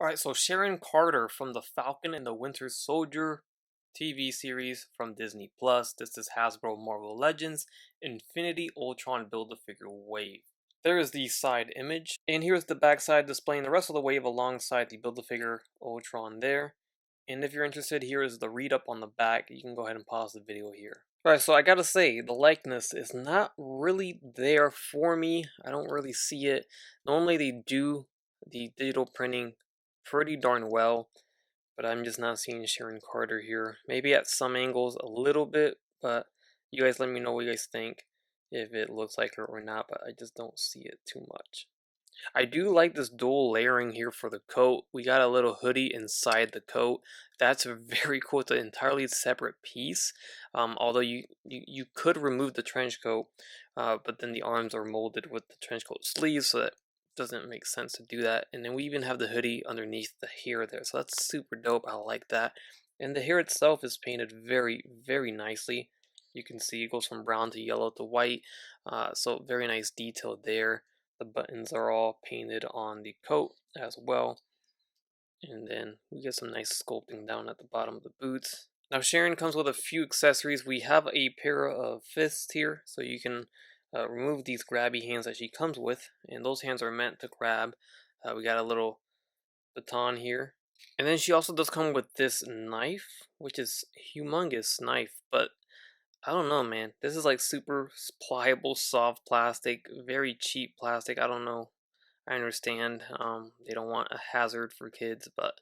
Alright, so Sharon Carter from the Falcon and the Winter Soldier TV series from Disney Plus. This is Hasbro Marvel Legends Infinity Ultron Build-A-Figure Wave. There is the side image, and here's the back side displaying the rest of the wave alongside the Build-A-Figure Ultron there. And if you're interested, here is the read-up on the back. You can go ahead and pause the video here. Alright, so I gotta say, the likeness is not really there for me. I don't really see it. Normally they do the digital printing pretty darn well, but I'm just not seeing Sharon Carter here. Maybe at some angles a little bit, but you guys let me know what you guys think, if it looks like her or not, but I just don't see it too much. I do like this dual layering here for the coat. We got a little hoodie inside the coat. That's very cool. It's an entirely separate piece. Although you could remove the trench coat, but then the arms are molded with the trench coat sleeves, so that doesn't make sense to do that. And then we even have the hoodie underneath the hair there, so that's super dope. I like that. And the hair itself is painted very, very nicely. You can see it goes from brown to yellow to white, so very nice detail there. The buttons are all painted on the coat as well. And then we get some nice sculpting down at the bottom of the boots. Now Sharon comes with a few accessories. We have a pair of fists here, so you can remove these grabby hands that she comes with. And those hands are meant to grab. We got a little baton here. And then she also does come with this knife, which is a humongous knife, but I don't know, man. This is like super pliable, soft plastic, very cheap plastic. I don't know. I understand. They don't want a hazard for kids, but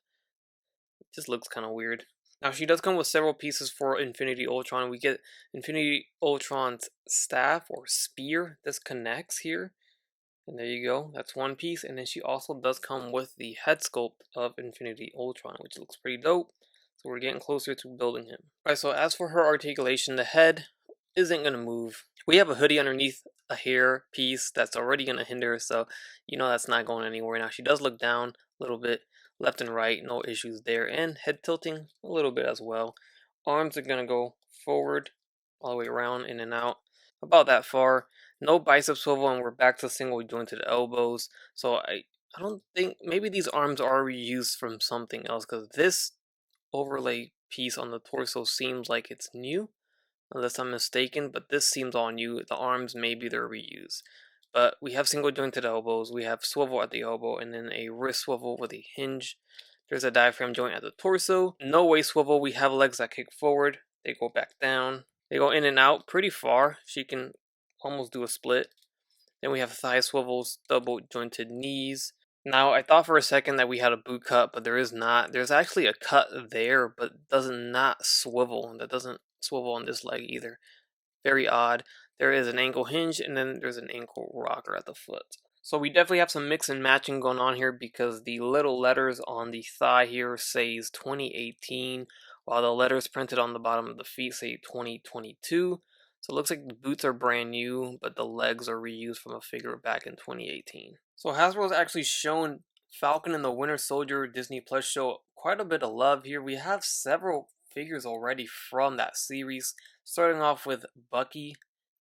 it just looks kind of weird. Now she does come with several pieces for Infinity Ultron. We get Infinity Ultron's staff or spear. This connects here. And there you go. That's one piece. And then she also does come with the head sculpt of Infinity Ultron, which looks pretty dope. So we're getting closer to building him. Alright, so as for her articulation, the head isn't going to move. We have a hoodie underneath a hair piece that's already going to hinder, so you know that's not going anywhere. Now she does look down a little bit, left and right, no issues there. And head tilting a little bit as well. Arms are going to go forward, all the way around, in and out. About that far. No bicep swivel, and we're back to single jointed elbows. So I don't think, maybe these arms are reused from something else, because this overlay piece on the torso seems like it's new, unless I'm mistaken, but this seems all new. The arms, maybe they're reused. But we have single jointed elbows, we have swivel at the elbow, and then a wrist swivel with a hinge. There's a diaphragm joint at the torso. No waist swivel. We have legs that kick forward, they go back down. They go in and out pretty far. She can almost do a split. Then we have thigh swivels, double jointed knees. Now, I thought for a second that we had a boot cut, but there is not. There's actually a cut there, but does not swivel. That doesn't swivel on this leg either. Very odd. There is an ankle hinge, and then there's an ankle rocker at the foot. So we definitely have some mix and matching going on here, because the little letters on the thigh here says 2018, while the letters printed on the bottom of the feet say 2022. So it looks like the boots are brand new, but the legs are reused from a figure back in 2018. So Hasbro's actually shown Falcon and the Winter Soldier Disney Plus show quite a bit of love here. We have several figures already from that series, starting off with Bucky.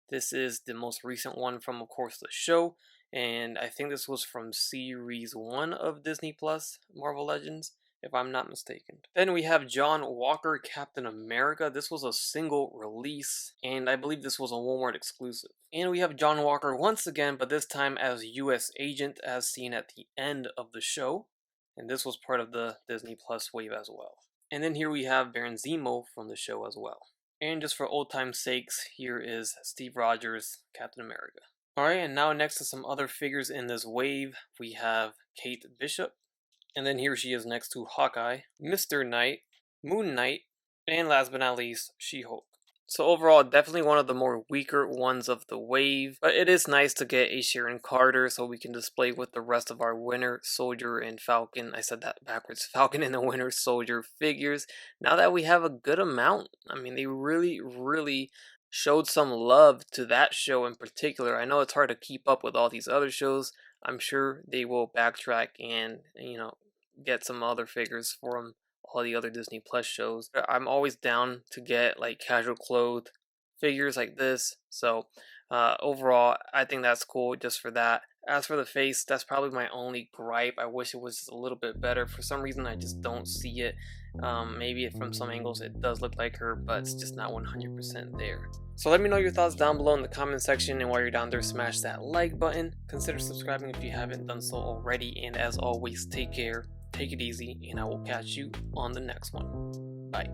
This is the most recent one from, of course, the show, and I think this was from Series 1 of Disney Plus Marvel Legends, if I'm not mistaken. Then we have John Walker, Captain America. This was a single release, and I believe this was a Walmart exclusive. And we have John Walker once again, but this time as US agent, as seen at the end of the show. And this was part of the Disney Plus wave as well. And then here we have Baron Zemo from the show as well. And just for old time's sakes, here is Steve Rogers, Captain America. Alright, and now next to some other figures in this wave, we have Kate Bishop. And then here she is next to Hawkeye, Mr. Knight, Moon Knight, and last but not least, She-Hulk. So overall, definitely one of the more weaker ones of the wave, but it is nice to get a Sharon Carter so we can display with the rest of our Winter Soldier and Falcon, I said that backwards, Falcon and the Winter Soldier figures, now that we have a good amount. I mean, they really showed some love to that show in particular. I know it's hard to keep up with all these other shows. I'm sure they will backtrack and, get some other figures from all the other Disney Plus shows. I'm always down to get like casual clothed figures like this, so Overall, I think that's cool just for that. As for the face, that's probably my only gripe. I wish it was just a little bit better. For some reason, I just don't see it. Maybe from some angles it does look like her, but it's just not 100% there. So let me know your thoughts down below in the comment section, and while you're down there, smash that like button. Consider subscribing if you haven't done so already, and as always, take care, take it easy, and I will catch you on the next one. Bye.